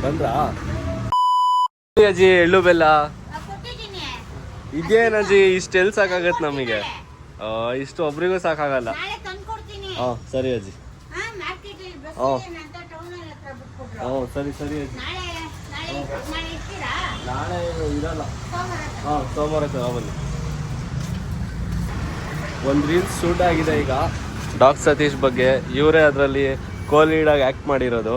ಬಂದ್ರಾ ಅಜ್ಜಿ? ಎಳ್ಳು ಬೆಲ್ಲ ಇದೇನಜ್ಜಿ? ಇಷ್ಟು ಎಲ್ಲಿ ಸಾಕಾಗತ್ತೆ ನಮಗೆ? ಇಷ್ಟು ಒಬ್ರಿಗೂ ಸಾಕಾಗಲ್ಲ. ಹಾಂ ಸರಿ ಅಜ್ಜಿ. ಹಾಂ ಸರಿ ಸರಿ ಅಜ್ಜಿ. ನಾಳೆ ಇರಲ್ಲ. ಹಾಂ ಸೋಮವಾರ ಬನ್ನಿ. ಒಂದು ರೀಲ್ಸ್ ಶೂಟ್ ಆಗಿದೆ ಈಗ ಡಾಕ್ ಸತೀಶ್ ಬಗ್ಗೆ. ಇವರೇ ಅದರಲ್ಲಿ ಕೋಲೀಡಾಗಿ ಆ್ಯಕ್ಟ್ ಮಾಡಿರೋದು.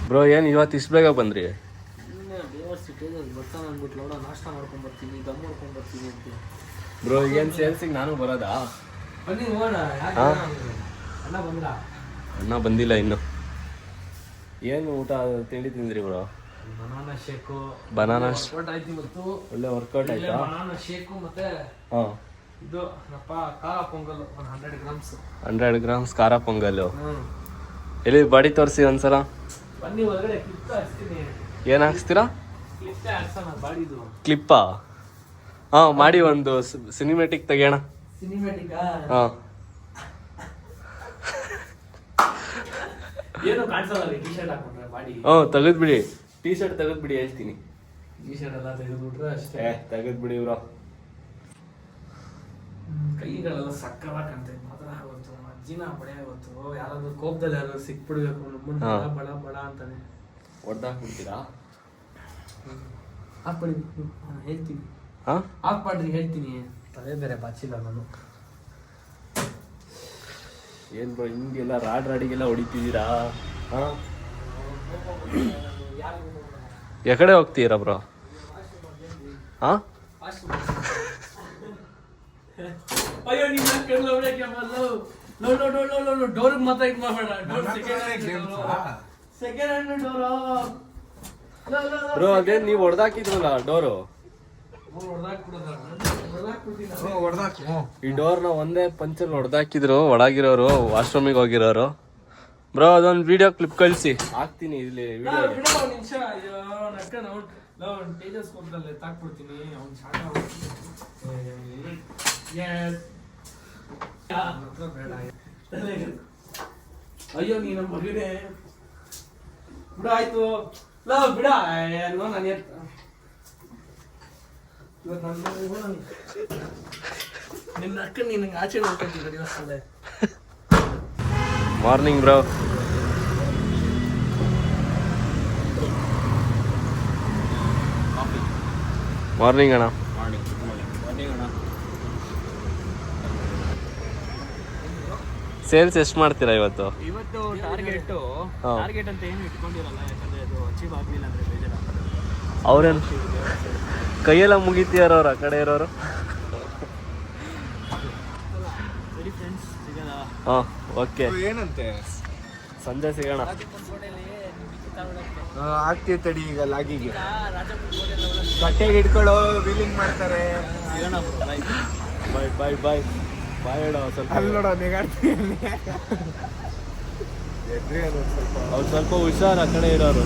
ಬ್ರೋ ಏನು ಇವತ್ತು ಇಷ್ಟು ಬೇಗ ಬಂದ್ರಿ? ಬ್ರೋ ಏನು ಸೇಲ್ಸಿಗೆ ನಾನು ಬರೋದಾ? ಅಣ್ಣ ಬಂದಿಲ್ಲ ಇನ್ನು. ಏನು ಊಟ ತಿಂಡಿ ತಿಂದ್ರಿ ಬ್ರೋ? Banana shake. ಬನಾನಾ ಆಯ್ತು ಇವತ್ತು. ಒಳ್ಳೆ ವರ್ಕೌಟ್ ಆಯ್ತಾ? ಬನಾನಾ ಶೇಕು ಮತ್ತೆ ಹಾಂ ಇದು ಖಾರ ಪೊಂಗಲ್ 100 ಗ್ರಾಮ್ಸ್. 100 ಗ್ರಾಮ್ಸ್ ಖಾರ ಪೊಂಗಲ್ಲು. ಎಲ್ಲಿ ಬಾಡಿ ತೋರಿಸಿ ಒಂದ್ಸಲ. ಬನ್ನಿ ಒಳಗಡೆ ಕ್ಲಿಪ್ ಹಾಕ್ಸ್ತೀನಿ. ಏನು ಹಾಕ್ಸ್ತೀರಾ? ಕ್ಲಿಪ್ ಹಾಕ್ಸೋಣ ಬಾಡಿದು. ಕ್ಲಿಪ್ಪಾ? ಹಾಂ ಮಾಡಿ ಒಂದು ಸಿನಿಮ್ಯಾಟಿಕ್ ತೆಗಿಯೋಣ. ಸಿನಿಮ್ಯಾಟಿಕಾ? ಹಾಂ ಏನು ಕಾಣಿಸಲ್ಲ ಟಿ ಶರ್ಟ್ ಹಾಕೊಂಡ್ರೆ ಬಾಡಿ. ತೆಗೆದ್ಬಿಡಿ. ಟಿ ಶರ್ಟ್ ತೆಗೆದ್ಬಿಡಿ ಹೇಳ್ತೀನಿ. ಟಿ ಶರ್ಟ್ ಎಲ್ಲ ತೆಗೆದ್ಬಿಟ್ರೆ ಅಷ್ಟೇ. ತೆಗೆದ್ಬಿಡಿ ಇವ್ರು. ಕೈಗಳೆಲ್ಲ ಸಕ್ಕತ್ತಾಗಿ ಕಾಣ್ತೈತೆ ಮಾತ್ರ. ಇವತ್ತು ಅಜ್ಜಿನ ಬಡ ಇವತ್ತು ಯಾರಾದ್ರೂ ಕೋಪದಲ್ಲಿ ಯಾರಾದ್ರು ಸಿಕ್ಬಿಡ್ಬೇಕು ನಮ್ಮನ್ನ ಬಡ ಬಡ ಅಂತಾನೆ ಹೊಡ್ದಾಕ್ಬಿಡ್ತೀರಾ? ಹಾಕ್ಬಿಡಿ ಹೇಳ್ತೀನಿ. ಆಫ್ ಮಾಡ್ರಿ ಹೇಳ್ತೀನಿ. ತಲೆ ಬೇರೆ ಬಾಚಿಲ್ಲ ನಾನು. ಏನ್ ಬ್ರೋ ಹಿಂಗೆಲ್ಲ ರಾಡಿಗೆಲ್ಲ ಹೊಡಿತಿದ್ದೀರಾ? ಎಕಡೆ ಹೋಗ್ತೀರಾ ಬ್ರೋ? ಹಾಂ ಅಯ್ಯೋ ನೀನ್ ಕರ್ಲ ಹೊಡಕ್ಕೆ ಬಂದು ಡೋರ್ ಮಾತ್ರ ಇದು ಮಾಡಬೇಡ. Door second hand door bro. ಅದೇ ನೀವು ಹೊಡೆದಾಕಿದ್ರಲ್ಲ ಡೋರು. ಈ ಡೋರ್ನ ಒಂದೇ ಪಂಚಲ್ಲಿ ಹೊಡೆದಾಕಿದ್ರು ಒಳಗಿರೋರು, ವಾಶ್ರೂಮಿಗೆ ಹೋಗಿರೋರು. ಬ್ರೋ ಅದೊಂದು ವಿಡಿಯೋ ಕ್ಲಿಪ್ ಕಳಿಸಿ ಹಾಕ್ತೀನಿ ಇಲ್ಲಿ ವಿಡಿಯೋ. ಅಯ್ಯೋ ನೀ ನಮ್ಮ ಮಗನೇ ಬಿಡ. ಆಯ್ತು ಬಿಡ. ನಾನು ನಿನ್ನ ಅಕ್ಕ ನಿನಗೆ ಆಚೆ ನೋಡ್ಕೊಂತಿದ್ದ ದಿವಸದಲ್ಲೇ. Morning bro. ಮಾರ್ನಿಂಗ್ ಅಣ್ಣ. ಸೇಲ್ಸ್ ಎಷ್ಟು ಮಾಡ್ತೀರಾ ಇವತ್ತು? ಇವತ್ತು ಟಾರ್ಗೆಟ್ ಅಂತ ಏನು ಇಟ್ಕೊಂಡಿರಲ್ಲ, ಯಾಕಂದ್ರೆ ಅದು ಅಚೀವ್ ಆಗಲಿಲ್ಲ ಅಂದ್ರೆ ಬೇಜಾರಾಗ್ತದೆ. ಅವ್ರೇನು ಕೈಯೆಲ್ಲ ಮುಗಿತೀಯಾರವ್ರು ಆ ಕಡೆ ಇರೋರು? ಸರಿ ಫ್ರೆಂಡ್ಸ್ ಸಿಗೋಣ. ಹಾಂ ಓಕೆ. ಏನಂತೆ ಸಂಜೆ ಸಿಗೋಣ. ಆಗ್ತೀವಿ ತಡಿ. ಈಗ ಲಾಗಿಗೆ ಕಟ್ಟೆಗೆ ಇಟ್ಕೊಳ್ಳೋ ವೀಲಿಂಗ್ ಮಾಡ್ತಾರೆ. ಸಿಗೋಣ ಬಾಯ್ ಬಾಯ್ ಬಾಯ್ ಬಾಯ್ ಹೇಳೋ. ಸ್ವಲ್ಪ ಅಲ್ಲಿ ನೋಡೋ ನಿಗಾಡ್ತೀನಿ. ಅವ್ರು ಸ್ವಲ್ಪ ಹುಷಾರು ಆ ಕಡೆ ಇರೋರು.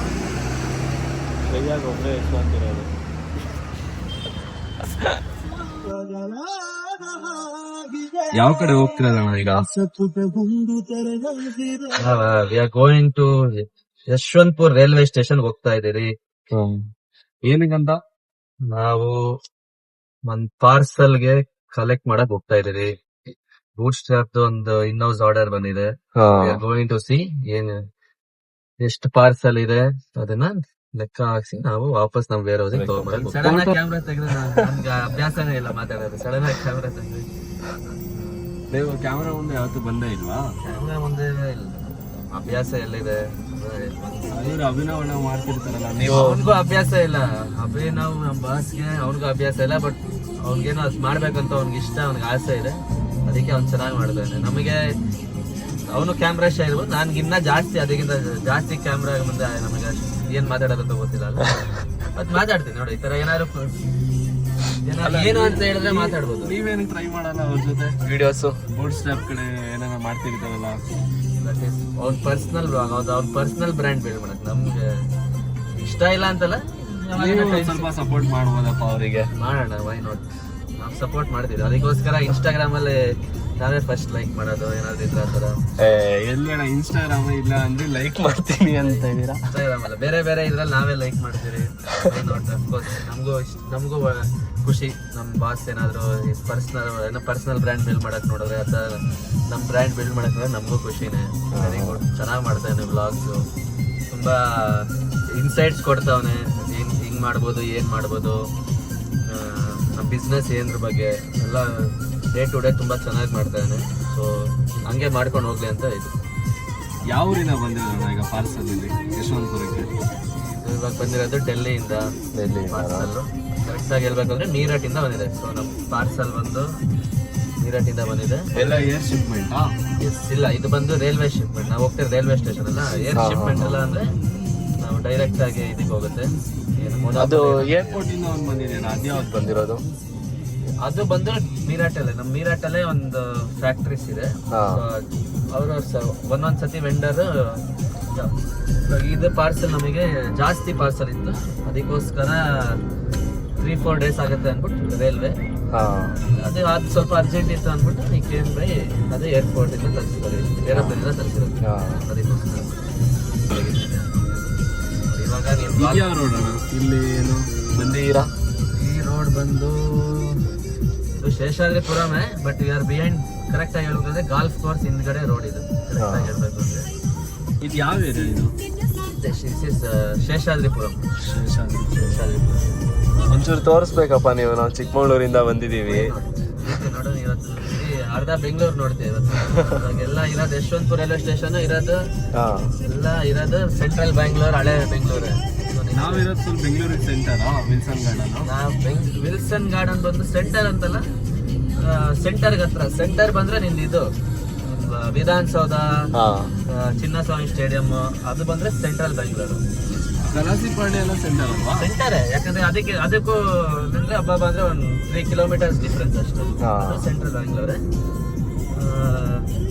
ಕೈಯಾಗ ಒಬ್ಬರೇ ಎಷ್ಟು ಅಂತಿರೋದು. ಯಾವ ಕಡೆ ಹೋಗ್ತಿರೋದಣ್ಣ ಈಗ? We are going to Yeshwantpur railway station ಹೋಗ್ತಾ ಇದೀರಿ. ಏನಕ್ಕಂತ? ನಾವು ಒಂದ್ ಪಾರ್ಸಲ್ಗೆ ಕಲೆಕ್ಟ್ ಮಾಡಕ್ ಹೋಗ್ತಾ ಇದೀರಿ. ಬೂಟ್ ಸ್ಟ್ರಾಪ್ ಒಂದು ಇನ್-ಹೌಸ್ ಆರ್ಡರ್ ಬಂದಿದೆ. We are going to see ಏನ್ ಎಷ್ಟು ಪಾರ್ಸಲ್ ಇದೆ ಅದನ್ನ ಲೆಕ್ಕ ಹಾಕ್ಸಿ ನಾವು ವಾಪಸ್ ನಮ್ ವೇರ್ ಹೌಸಿಗೆ ತಗೊಂಡ್ಬರಕ್. ಸಡನ್ ಆಗಿ ಕ್ಯಾಮ್ರಾ ತೆಗೆದ್ರೆ ನಮ್ಗೆ ಅಭ್ಯಾಸನೇ ಇಲ್ಲ ಮಾತಾಡೋದು. ಸಡನ್ ಆಗಿ ಕ್ಯಾಮ್ರಾ ತೆಗೆದ್ರೆ ನೀವು ಕ್ಯಾಮ್ರಾ ಮುಂದೆ ಯಾವತ್ತೂ ಬಂದೇ ಇಲ್ವಾ? ಕ್ಯಾಮ್ರಾ ಮುಂದೆ ಅಭ್ಯಾಸ ಎಲ್ಲಿದೆ? ಅಭಿನವನ ಮಾಡ್ತಿರ್ತಾರಲ್ಲ ನೀವು. ಅವನಿಗೂ ಅಭ್ಯಾಸ ಇಲ್ಲ. ಅಭಿನವ್ ನಮ್ ಬಾಸ್ಗೆ ಅವ್ನಿಗೂ ಅಭ್ಯಾಸ ಇಲ್ಲ. ಬಟ್ ಅವ್ನಿಗೇನೋ ಅದ್ ಮಾಡ್ಬೇಕಂತ ಅವ್ನಿಗೆ ಇಷ್ಟ, ಅವ್ನಿಗೆ ಆಸೆ ಇದೆ. ಅದಕ್ಕೆ ಅವ್ನು ಚೆನ್ನಾಗಿ ಮಾಡಿದ್ದಾನೆ. ನಮಗೆ ಅವನು ಕ್ಯಾಮ್ರಾ ಶೈ ಇರ್ಬೋದು, ನನ್ಗಿನ್ನ ಜಾಸ್ತಿ ಅದಕ್ಕಿಂತ ಜಾಸ್ತಿ ಕ್ಯಾಮ್ರಾ ಮುಂದೆ ನಮಗೆ ಏನ್ ಮಾತಾಡೋದಂತ ಗೊತ್ತಿಲ್ಲ ಅಲ್ಲ. ಮತ್ ಮಾತಾಡ್ತೀನಿ ನೋಡಿ. ಈ ತರ ಏನಾದ್ರು ಏನು ಅಂತ ಹೇಳಿದ್ರೆ ಮಾತಾಡ್ಬೋದು. ನೀವೇನು ಟ್ರೈ ಮಾಡಲ್ಲ ಅವ್ರ ಜೊತೆ ವಿಡಿಯೋಸ್ ಬೂಟ್ ಸ್ಟ್ರಾಪ್ ಕಡೆ ಏನಾರ ಮಾಡ್ತಿರ್ತಾರಲ್ಲ? ಅವ್ರ ಪರ್ಸನಲ್ ಬ್ಲಾಗ್, ಅವ್ರ ಪರ್ಸನಲ್ ಬ್ರ್ಯಾಂಡ್ ಬಿಲ್ಡ್ ಮಾಡಕ್ ನಮ್ಗೆ ಇಷ್ಟ ಇಲ್ಲ ಅಂತಲ್ಲ. ಸ್ವಲ್ಪ ಸಪೋರ್ಟ್ ಮಾಡ್ಬೋದಪ್ಪ ಅವರಿಗೆ. ಮಾಡೋಣ, ವೈ ನಾಟ್. ನಾವು ಸಪೋರ್ಟ್ ಮಾಡ್ತೀವಿ. ಅದಕ್ಕೋಸ್ಕರ ಇನ್ಸ್ಟಾಗ್ರಾಮ್ ಅಲ್ಲಿ ನಾವೇ ಫಸ್ಟ್ ಲೈಕ್ ಮಾಡೋದು ಏನಾದ್ರು ಇದ್ರೆ ಆ ಥರ. ಎಲ್ಲಿ ಅಣ್ಣ ಇನ್ಸ್ಟಾಗ್ರಾಮ್ ಇಲ್ಲ ಅಂದ್ರೆ ಲೈಕ್ ಮಾಡ್ತೀನಿ ಅಂತ ಇದೀರಾ? ಇನ್ಸ್ಟಾಗ್ರಾಮ್ ಅಲ್ಲ, ಬೇರೆ ಬೇರೆ ಇದ್ರಲ್ಲಿ ನಾವೇ ಲೈಕ್ ಮಾಡ್ತೀವಿ. ನಮಗೂ ಖುಷಿ. ನಮ್ಮ ಬಾಸ್ ಏನಾದರೂ ಪರ್ಸ್ನಲ್ ಬ್ರ್ಯಾಂಡ್ ಬಿಲ್ಡ್ ಮಾಡಕ್ಕೆ ನೋಡಿದ್ರೆ ಅಥವಾ ನಮ್ಮ ಬ್ರ್ಯಾಂಡ್ ಬಿಲ್ಡ್ ಮಾಡಕ್ಕೆ ನಮಗೂ ಖುಷಿನೇ. ವೆರಿ ಗುಡ್, ಚೆನ್ನಾಗಿ ಮಾಡ್ತಾನೆ ವ್ಲಾಗ್ಸು, ತುಂಬ ಇನ್ಸೈಟ್ಸ್ ಕೊಡ್ತಾವನೆ. ಹಿಂಗೆ ಮಾಡ್ಬೋದು, ಏನು ಮಾಡ್ಬೋದು, ನಮ್ಮ ಬಿಸ್ನೆಸ್ ಏನ್ರ ಬಗ್ಗೆ ಎಲ್ಲ ಡೇ ಟು ಡೇ ತುಂಬ ಚೆನ್ನಾಗಿ ಮಾಡ್ತಾನೆ. ಸೊ ಹಂಗೆ ಮಾಡ್ಕೊಂಡು ಹೋಗ್ಲಿ ಅಂತ ಇದು. ಯಾವ ಊರಿನ ಬಂದಿರೋಣ ಈಗ ಪಾರ್ಸಲ್ ಇಲ್ಲಿ ಯಶವಂತಪುರಕ್ಕೆ? ಇವಾಗ ಬಂದಿರೋದು ಡೆಲ್ಲಿಯಿಂದ. ಪಾರ್ಸಲ್ಲು ಕರೆಕ್ಟಾಗಿ ಹೇಳ್ಬೇಕಂದ್ರೆ ಮೀರಟ್ಟಿಂದ ಬಂದಿದೆ. ಸೊ ನಮ್ಮ ಪಾರ್ಸಲ್ ಬಂದು ಮೀರಟ್ಟಿಂದ ಬಂದಿದೆ. ಎಲ್ಲ ಏರ್ ಶಿಪ್ಮೆಂಟ್? ಇಲ್ಲ, ಇದು ಬಂದು ರೈಲ್ವೆ ಶಿಪ್ಮೆಂಟ್. ನಾವು ಹೋಗ್ತೀವಿ ರೈಲ್ವೆ ಸ್ಟೇಷನ್ ಅಲ್ಲ. ಏರ್ ಶಿಪ್ಮೆಂಟ್ ಎಲ್ಲ ಅಂದ್ರೆ ನಾವು ಡೈರೆಕ್ಟ್ ಆಗಿ ಇದಕ್ಕೆ ಹೋಗುತ್ತೆ. ಅದು ಏರ್ಪೋರ್ಟ್ ಇಂದ ಒಂದು ಬಂದಿದೆ, ಅದ್ಯಾವ್ದು ಬಂದಿರೋದು? ಅದು ಬಂದು ಮೀರಾಟಲ್ಲೇ. ನಮ್ಮ ಮೀರಾಟಲ್ಲೇ ಒಂದು ಫ್ಯಾಕ್ಟ್ರೀಸ್ ಇದೆ. ಅವರು ಒಂದೊಂದು ಸತಿ ವೆಂಡರ್ ಇದು ಪಾರ್ಸಲ್ ನಮಗೆ ಜಾಸ್ತಿ ಪಾರ್ಸಲ್ ಇತ್ತು, ಅದಕ್ಕೋಸ್ಕರ 3-4 ಡೇಸ್ ಆಗುತ್ತೆ ಅಂದ್ಬಿಟ್ಟು ರೈಲ್ವೆ ಅದು ಸ್ವಲ್ಪ ಅರ್ಜೆಂಟ್ ಇತ್ತು ಅಂದ್ಬಿಟ್ಟು ಈ ಕೇನ್ ಬೈ ಅದೇ ಏರ್ಪೋರ್ಟ್ ಇಂದ ತರಿಸಿದ್ದಾರೆ, ಏರೋಪ್ಲೇನ್ ಇಂದ ತರಿಸಿರೋದು. ಅದಕ್ಕೋಸ್ಕರ ಇವಾಗ ಯಾವ ರೋಡ್ ಅಣ್ಣ ಇಲ್ಲಿ ಏನು ಬಂದಿದ್ದೀರಾ? ಈ ರೋಡ್ ಬಂದು ಇದು ಶೇಷಾದ್ರಿಪುರಮೇ, but we are behind. Correct ಆಗಿ ಹೇಳ್ಬೇಕಂದ್ರೆ ಗಾಲ್ಫ್ ಕೋರ್ಸ್ ಹಿಂದ್ಗಡೆ ರೋಡ್ ಇದು. ಕರೆಕ್ಟ್ ಆಗಿ ಹೇಳ್ಬೇಕು ಅಂದ್ರೆ ಇದು ಯಾವ ಏರಿಯಾ ಇದು? ಶೇಷಾದ್ರಿಪುರಂ. ಒಂಚೂರು ತೋರಿಸ್ಬೇಕಪ್ಪ ನೀವು, ನಾವು ಚಿಕ್ಕಮಗಳೂರಿಂದ ಬಂದಿದ್ದೀವಿ. ನೋಡೋಣ, ಇವತ್ತು ಅರ್ಧ ಬೆಂಗಳೂರು ನೋಡ್ತೀವಿ ಇವತ್ತು. ಎಲ್ಲ ಇರೋದು ಯಶವಂತಪುರ ರೈಲ್ವೆ ಸ್ಟೇಷನ್ ಇರೋದು, ಎಲ್ಲ ಇರೋದು ಸೆಂಟ್ರಲ್ ಬ್ಯಾಂಗ್ಳೂರ್, ಹಳೆ ಬೆಂಗಳೂರು. ನಾವಿರೋದು ಫುಲ್ ಬೆಂಗಳೂರಿಗೆ centre. Wilson garden. Wilson garden ಬಂದು ಸೆಂಟರ್ ಅಂತಲ್ಲ, ಸೆಂಟರ್ಗೆ ಹತ್ರ. ಸೆಂಟರ್ ಬಂದ್ರೆ ನಿಂದು ಇದು ವಿಧಾನಸೌಧ, ಚಿನ್ನಸ್ವಾಮಿ ಸ್ಟೇಡಿಯಂ, ಅದು ಬಂದ್ರೆ ಸೆಂಟ್ರಲ್ ಬ್ಯಾಂಗ್ಳೂರು. ಕಲಾಸಿಪಾಡಿ ಎಲ್ಲ ಸೆಂಟರ್ ಅಲ್ವಾ? ಸೆಂಟರೇ, ಯಾಕಂದ್ರೆ ಅದಕ್ಕೂ ಅಂದ್ರೆ ಹಬ್ಬ ಬಂದ್ರೆ ಒಂದು 3 ಕಿಲೋಮೀಟರ್ಸ್ ಡಿಫ್ರೆನ್ಸ್ ಅಷ್ಟೇ. ಸೆಂಟ್ರಲ್ ಬ್ಯಾಂಗ್ಳೂರೇ,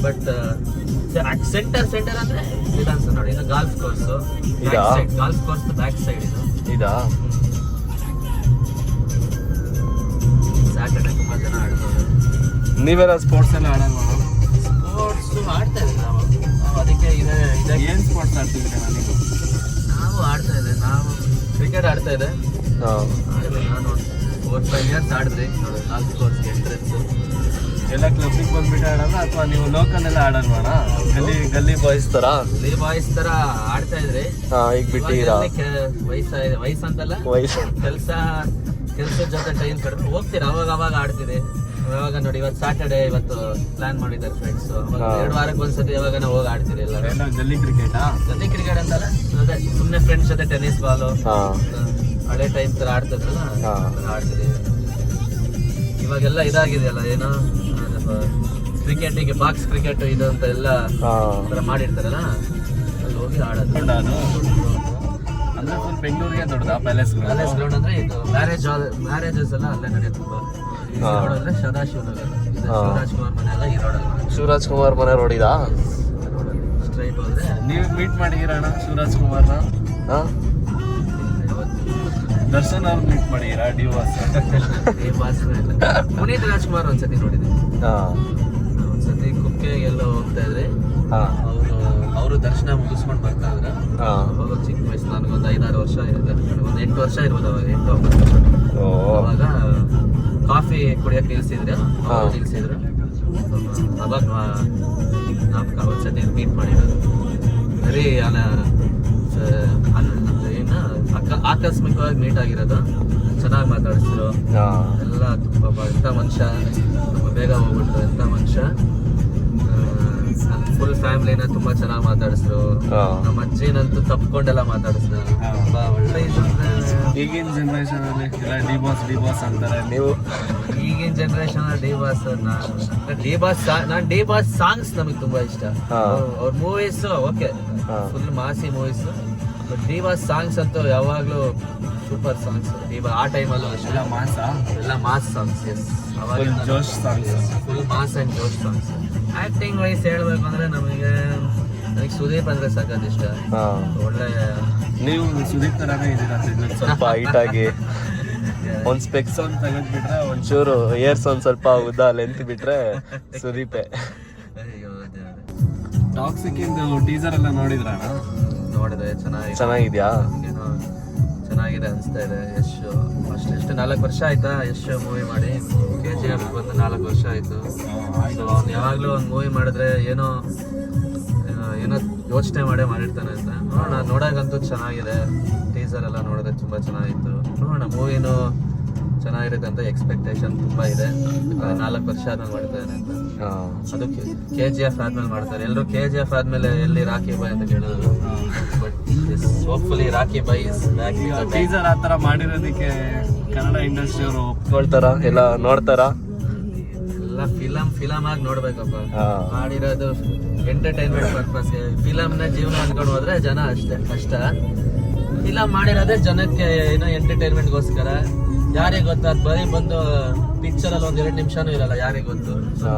ಬಟ್ ಸೆಂಟರ್ ಅಂದ್ರೆ ವಿಧಾನಸೌಧ ನೋಡಿ. ಇದು golf course, golf course back side ಇದು. ಇದಾ? ಸ್ಯಾಟರ್ಡೆ ತುಂಬಾ ಜನ ಆಡ್ತಾರೆ. ನೀವೆಲ್ಲ ಸ್ಪೋರ್ಟ್ಸ್ ಎಲ್ಲ ಆಡಲ್ವಾ? ಸ್ಪೋರ್ಟ್ಸ್ ಆಡ್ತಾ ಇದ್ದೀವಿ ನಾವು. ಅದಕ್ಕೆ ಏನು ಸ್ಪೋರ್ಟ್ಸ್ ಆಡ್ತಿದ್ದೀರಾ? ನನಗೆ ನಾವು ಆಡ್ತಾ ಇದ್ದೆ. ನಾವು ಕ್ರಿಕೆಟ್ ಆಡ್ತಾ ಇದ್ದೆ. ನಾನು 4-5 ಇಯರ್ಸ್ ಆಡಿದ್ರಿ ನೋಡಿ. ಗಾಲ್ಫ್ ಕೋರ್ಸ್ಗೆ ಎಂಟ್ರೆನ್ಸ್ ಎಲ್ಲ ಕ್ಲಬ್ಬಿಗೆ ಬಂದ್ಬಿಟ್ಟು ಆಡೋಣ ಅಥವಾ ನೀವು ಲೋಕಲ್ ಎಲ್ಲ ಆಡಲ್ವಾಣ? ಗಲ್ಲಿ ಬಾಯ್ಸ್ ತರ ಆಡ್ತಾ ಇದ್ರಿ. ಈಗ ಬಿಟ್ಟಿರಾ? ವಯಸ್ಸಂತಲ್ಲ, ಕೆಲ್ಸದ ಜೊತೆ ಟೈಮ್ ಕಡಿಮೆ ಹೋಗ್ತೀರಾ, ಅವಾಗ ಆಡ್ತೀರಿ. ಯಾವಾಗ ನೋಡಿ, ಇವತ್ತು ಸ್ಯಾಟರ್ಡೆ, ಇವತ್ತು ಪ್ಲಾನ್ ಮಾಡಿದ್ದಾರೆ ಫ್ರೆಂಡ್ಸ್. 2 ವಾರಕ್ಕೆ ಒಂದ್ಸತಿ ಯಾವಾಗ ನಾವು ಹೋಗಿ ಆಡ್ತೀರಿ. ಎಲ್ಲ ಗಲ್ಲಿ ಕ್ರಿಕೆಟ್ ಅಂತಲ್ಲ, ಅದೇ ಸುಮ್ಮನೆ ಫ್ರೆಂಡ್ಸ್ ಜೊತೆ ಟೆನ್ನಿಸ್ ಬಾಲು, ಹಳೆ ಟೈಮ್ ತರ ಆಡ್ತಿದ್ರಲ್ಲ ಆಡ್ತೀರಿ. ಇವಾಗೆಲ್ಲ ಇದಾಗಿದೆಯಲ್ಲ, ಏನೋ ಕ್ರಿಕೆಟಿಗೆ ಬಾಕ್ಸ್ ಕ್ರಿಕೆಟ್ ಇದು ಅಂತ ಎಲ್ಲ ಮಾಡಿರ್ತಾರಲ್ಲ, ಅಲ್ಲಿ ಹೋಗಿ ಆಡೋದು. ಅಂದ್ರೆ ಫುಲ್ ಬೆಂಗಳೂರಿಗೆ ದೊಡ್ಡದಾ ಪ್ಯಾಲೇಸ್ ಗ್ರೌಂಡ್? ಅಂದ್ರೆ ಇದು ಮ್ಯಾರೇಜಸ್ ಎಲ್ಲ ಅಲ್ಲೇ ನಡೆಯುತ್ತೆ. ಅಂದ್ರೆ ಸದಾಶಿವನಗರ, ಶಿವರಾಜ್ ಕುಮಾರ್ ಮನೆ ಎಲ್ಲ ಈ ರೋಡಲ್ಲಿ. ಶಿವರಾಜ್ ಕುಮಾರ್ ಮನೆ ರೋಡ್ ಇದಾ? ಸ್ಟ್ರೈಟ್ ಹೋದ್ರೆ ನೀವು ಮೀಟ್ ಮಾಡಿದ್ದೀರಣ್ಣ ಶಿವರಾಜ್ ಕುಮಾರ್ನ? ದರ್ಶನ್ ಅವ್ರು ಮೀಟ್ ಮಾಡಿದ್ದೀರಾ? ಪುನೀತ್ ರಾಜ್ಕುಮಾರ್ ಒಂದ್ಸತಿ ನೋಡಿದ್ವಿ. ಒಂದ್ಸತಿ ಕುಕ್ಕೆಗೆಲ್ಲ ಹೋಗ್ತಾ ಇದ್ರಿ, ಅವರು ದರ್ಶನ ಮುಗಿಸ್ಕೊಂಡು ಬರ್ತಾ ಇದ್ರ. ಅವಾಗ ಚಿಕ್ಕ ವಯಸ್ಸು, ನನಗೊಂದು 5-6 ವರ್ಷ ಇದೆ, ಒಂದು 8 ವರ್ಷ ಇರ್ಬೋದು. ಅವಾಗ 8-9 ವರ್ಷ. ಅವಾಗ ಕಾಫಿ ಕುಡಿಯಕ್ಕೆ ನಿಲ್ಸಿದ್ರು. ಅವಾಗ ಒಂದ್ಸತಿ ಮೀಟ್ ಮಾಡಿರೋದು. ಬರೀ ಆಕಸ್ಮಿಕವಾಗಿ ಮೀಟ್ ಆಗಿರೋದು. ಚೆನ್ನಾಗಿ ಮಾತಾಡಿಸಿದ್ರು ಎಲ್ಲ. ತುಂಬ ಎಂಥ ಮನುಷ್ಯ, ತುಂಬ ಬೇಗ ಹೋಗ್ಬಿಟ್ರು. ಎಂಥ ಮನುಷ್ಯ. ಫುಲ್ ಫ್ಯಾಮಿಲಿನ ತುಂಬಾ ಚೆನ್ನಾಗಿ ಮಾತಾಡಿಸಿದ್ರು. ನಮ್ಮ ಅಜ್ಜಿನಂತೂ ತಪ್ಕೊಂಡೆಲ್ಲ ಮಾತಾಡಿಸಿದ್ರು. ತುಂಬಾ ಒಳ್ಳೆ ಇದು. ಈಗಿನ ಜನರೇಷನ್ ಅಲ್ಲಿ ಡಿ-ಬಾಸ್ ಅಂತಾರೆ. ನೀವು ಈಗಿನ ಜನರೇಷನ್ ನಾನು ಡಿ-ಬಾಸ್ ಸಾಂಗ್ಸ್ ನಮಗೆ ತುಂಬಾ ಇಷ್ಟ. ಅವ್ರ movies okay, full massy movies. But D boss songs ಅಂತೂ ಯಾವಾಗ್ಲೂ ಸೂಪರ್ ಸಾಂಗ್ಸ್. ಆ ಟೈಮಲ್ಲೂ ಎಲ್ಲ ಮಾಸ್ ಸಾಂಗ್ಸ್. ಎಸ್, ಜೋಶ್ ಸಾಂಗ್ಸ್, ಫುಲ್ ಮಾಸ್ ಅಂಡ್ ಜೋಶ್ ಸಾಂಗ್ಸ್. ಆಕ್ಟಿಂಗ್ ವೈಸ್ ಹೇಳ್ಬೇಕು ಅಂದ್ರೆ ನನಗೆ ಸುದೀಪ್ ಅಂದ್ರೆ ಸಖತ್ ಇಷ್ಟ. ಒಳ್ಳೆ. ನೀವು ಸುದೀಪ್ ತರಾನೇ ಇದ್ದೀರಾ? ಸ್ವಲ್ಪ ಹೈಟ್ ಆಗಿ ಒಂದ್ ಸ್ಪೆಕ್ಸ್ ಒಂದ್ ತೆಗೆದ್ಬಿಟ್ರೆ ಒಂಚೂರು ಏರ್ಸ್ ಒಂದ್ ಸ್ವಲ್ಪ ಉದ್ದ ಲೆಂತ್ ಬಿಟ್ರೆ ಸುದೀಪೆ. ಅಯ್ಯೋ ದೇವ್ರೆ. ಟಾಕ್ಸಿಕ್ ಇಂದು ಟೀಸರ್ ಎಲ್ಲ ನೋಡಿದ್ರ? ನೋಡಿದೆ, ಚೆನ್ನಾಗಿದ್ಯಾ? ಏನೋ ಚೆನ್ನಾಗಿದೆ ಅನಿಸ್ತಾ ಇದೆ. ಯಶ್ ಅಷ್ಟೆಷ್ಟು 4 ವರ್ಷ ಆಯ್ತಾ ಯಶ್ ಮೂವಿ ಮಾಡಿ? KGF ಬಂದು 4 ವರ್ಷ ಆಯ್ತು. ಸೊ ಅವ್ನು ಯಾವಾಗಲೂ ಒಂದು ಮೂವಿ ಮಾಡಿದ್ರೆ ಏನೋ ಯೋಚನೆ ಮಾಡಿರ್ತಾನೆ ಅಂತ. ನೋಡೋಣ, ನೋಡೋಕ್ಕಂತೂ ಚೆನ್ನಾಗಿದೆ. ಟೀಸರ್ ಎಲ್ಲ ನೋಡಿದ್ರೆ ತುಂಬ ಚೆನ್ನಾಗಿತ್ತು. ನೋಡೋಣ, ಮೂವಿನೂ ಚೆನ್ನಾಗಿರುತ್ತೆ ಅಂತ ಎಕ್ಸ್ಪೆಕ್ಟೇಷನ್ ತುಂಬ ಇದೆ. 4 ವರ್ಷ ಆದ್ಮೇಲೆ ಮಾಡ್ತಾರೆ ಅಂತ. ಅದು KGF ಆದ್ಮೇಲೆ ಮಾಡ್ತಾರೆ. ಎಲ್ಲರೂ KGF ಆದ್ಮೇಲೆ ಎಲ್ಲಿ ರಾಖಿ ಬಾಯ್ ಅಂತ ಕೇಳಿದ್ರು. But hopefully rakhi boy is back. Teaser ಆ ಥರ ಮಾಡಿರೋದಕ್ಕೆ ಕನ್ನಡ ಇಂಡಸ್ಟ್ರಿ ಅವರು ಒಪ್ಕೊಳ್ತಾರ, ಎಲ್ಲ ನೋಡ್ತಾರ? ಎಲ್ಲ ಫಿಲಮ್ ಆಗಿ ನೋಡ್ಬೇಕಪ್ಪ. ಮಾಡಿರೋದು ಎಂಟರ್ಟೈನ್ಮೆಂಟ್ ಪರ್ಪಸ್ಗೆ. ಫಿಲಮ್ನ ಜೀವನ ಅನ್ಕೊಂಡು ಹೋದ್ರೆ ಜನ ಅಷ್ಟೇ ಕಷ್ಟ. ಫಿಲಮ್ ಮಾಡಿರೋದೇ ಜನಕ್ಕೆ ಏನೋ ಎಂಟರ್ಟೈನ್ಮೆಂಟ್ಗೋಸ್ಕರ. ಯಾರಿಗೆ ಗೊತ್ತು? ಅದು ಬರೀ ಬಂದು ಪಿಕ್ಚರ್ ಅಲ್ಲಿ 1-2 ನಿಮಿಷನೂ ಇರಲ್ಲ. ಯಾರಿಗೆ ಗೊತ್ತು?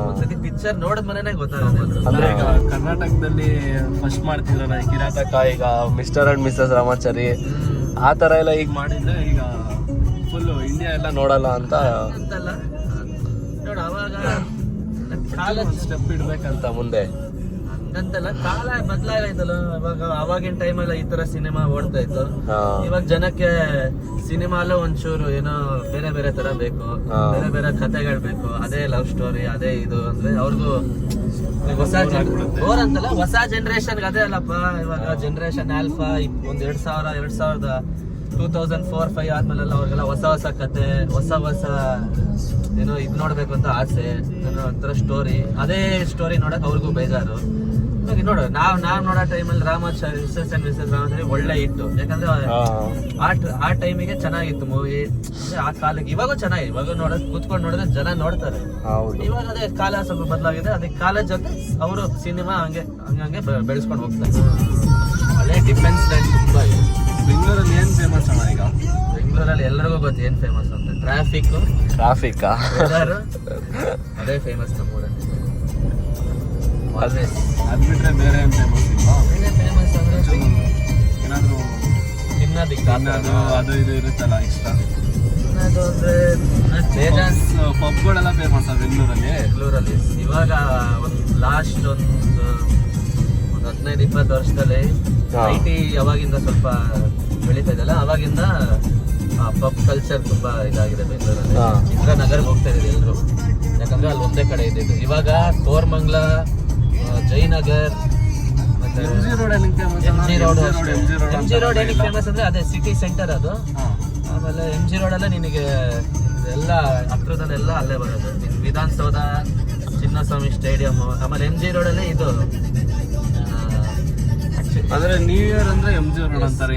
ಒಂದ್ಸತಿ ಪಿಕ್ಚರ್ ನೋಡಿದ್ಮೇಲೆ ಗೊತ್ತಾಗೋದು. ಅಂದ್ರೆ ಈಗ ಕರ್ನಾಟಕದಲ್ಲಿ ಫಸ್ಟ್ ಮಾಡ್ತಿದ್ರಲ್ಲ ಕಿರಾತಕ, ಈಗ ಮಿಸ್ಟರ್ ಅಂಡ್ ಮಿಸಸ್ ರಾಮಾಚಾರಿ, ಆ ತರ ಎಲ್ಲ ಈಗ ಮಾಡಿದ್ರೆ ಈಗ ಫುಲ್ ಇಂಡಿಯಾ ಎಲ್ಲ ನೋಡಲ್ಲ ಅಂತ ಅಂತಲ್ಲ. ನೋಡು, ಅವಾಗ ಕಾಲ ಸ್ಟೆಪ್ ಇಡ್ಬೇಕಂತ ಮುಂದೆ ಹಂಗಂತಲ್ಲ, ಕಾಲ ಬದಲಾಗೈತಲ್ಲ. ಅವಾಗಿನ ಟೈಮಲ್ಲಿ ಈ ತರ ಸಿನಿಮಾ ಓಡ್ತಾ ಇತ್ತು. ಇವಾಗ ಜನಕ್ಕೆ ಸಿನಿಮಾಲು ಒಂಚೂರು ಏನೋ ಬೇರೆ ಬೇರೆ ತರ ಬೇಕು, ಬೇರೆ ಬೇರೆ ಕಥೆಗಳು ಬೇಕು. ಅದೇ ಲವ್ ಸ್ಟೋರಿ, ಅದೇ ಇದು ಅಂದ್ರೆ ಅವ್ರಿಗೂ ಹೊಸ ಬೋರ್ ಅಂತಲ್ಲ, ಹೊಸ ಜನರೇಷನ್ಗೆ ಅದೇ ಅಲ್ಲಪ್ಪ. ಇವಾಗ ಜನರೇಷನ್ ಆಲ್ಫಾ 2004-5 ಆದ್ಮೇಲೆಲ್ಲ ಅವ್ರಿಗೆಲ್ಲ ಹೊಸ ಕತೆ, ಹೊಸ ಏನೋ ಇದ್ ನೋಡ್ಬೇಕು ಅಂತ ಆಸೆ. ಏನೋ ಒಂಥರ ಸ್ಟೋರಿ, ಅದೇ ಸ್ಟೋರಿ ನೋಡಕ್ ಅವ್ರಿಗೂ ಬೇಜಾರು. ಇವಾಗ ನೋಡು, ನಾವ್ ನೋಡೋ ಟೈಮಲ್ಲಿ Ramachari, Mrs and Mrs Ramachari ಒಳ್ಳೆ ಇತ್ತು. ಯಾಕಂದ್ರೆ ಆ ಟೈಮಿಗೆ ಚೆನ್ನಾಗಿತ್ತು ಮೂವಿ. ಆ ಕಾಲಕ್ಕೆ ಇವಾಗ ಚೆನ್ನಾಗಿದೆ. ಇವಾಗ ಕೂತ್ಕೊಂಡು ನೋಡಿದ್ರೆ ಜನ ನೋಡ್ತಾರೆ. ಇವಾಗ ಅದೇ ಕಾಲ ಸ್ವಲ್ಪ ಬದಲಾಗಿದೆ. ಅದಕ್ಕೆ ಕಾಲದ ಜೊತೆ ಅವರು ಸಿನಿಮಾ ಹಂಗೆ ಬೆಳೆಸ್ಕೊಂಡು ಹೋಗ್ತಾರೆ. ಒಳ್ಳೆ ಡಿಫೆನ್ಸ್ ಲೈನ್ ತುಂಬಾ ಇದೆ. ಬೆಂಗಳೂರಲ್ಲಿ ಏನ್ ಫೇಮಸ್ ಅಣ್ಣ ಈಗ? ಬೆಂಗಳೂರಲ್ಲಿ ಎಲ್ಲರಿಗೂ ಗೊತ್ತು ಏನ್ ಫೇಮಸ್ ಅಂತ. ಟ್ರಾಫಿಕ್ ಅದೇ ಫೇಮಸ್ ನಮ್ಮೂರಲ್ಲಿ. ಅದ್ ಬಿಟ್ರೆ ಬೇರೆ ಏನ್ ಫೇಮಸ್ ಇಲ್ವಾ? ಫೇಮಸ್ ಅಂದ್ರೆ ಏನಾದ್ರು ತಿನ್ನೋದಿಕ್ಕೆ ಅದು ಇದು ಇರುತ್ತಲ್ಲ ಇಷ್ಟ. ತಿನ್ನೋದು ಅಂದ್ರೆ ಪಬ್ಗಳೆಲ್ಲ ಫೇಮಸ್ ಬೆಂಗಳೂರಲ್ಲಿ. ಇವಾಗ ಲಾಸ್ಟ್ ಒಂದು 15-20 ವರ್ಷದಲ್ಲಿ IT ಯಾವಾಗಿಂದ ಸ್ವಲ್ಪ ಬೆಳೀತಾ ಇದೆಯಲ್ಲ, ಅವಾಗಿಂದ ಪಬ್ ಕಲ್ಚರ್ ತುಂಬಾ ಇದಾಗಿದೆ ಬೆಂಗಳೂರಲ್ಲಿ. ಚಿತ್ರನಗರ್ಗೆ ಹೋಗ್ತಾ ಇದ್ದಾರೆ ಎಲ್ಲರೂ. ಯಾಕಂದ್ರೆ ಅಲ್ಲಿ ಒಂದೇ ಕಡೆ ಇದ್ದಿದ್ದು. ಇವಾಗ ಕೋರ್ಮಂಗ್ಲ, ಜಯನಗರ್, ಮತ್ತೆ MG ರೋಡ್ ಏನಕ್ಕೆ ಫೇಮಸ್ ಅಂದ್ರೆ ಅದೇ ಸಿಟಿ ಸೆಂಟರ್ ಅದು. ಆಮೇಲೆ MG ರೋಡ್ ಅಲ್ಲೇ ನಿನಗೆ ಎಲ್ಲ ಹತ್ರದಲ್ಲೆಲ್ಲ ಅಲ್ಲೇ ಬರೋದು. ವಿಧಾನಸೌಧ, ಚಿನ್ನಸ್ವಾಮಿ ಸ್ಟೇಡಿಯಂ. ಆಮೇಲೆ MG ರೋಡ್ ಅಲ್ಲೇ ಇದು ಅಂದ್ರೆ ನ್ಯೂ ಇಯರ್ ಅಂದ್ರೆ MG ರೋಡ್ ಅಂತಾರೆ.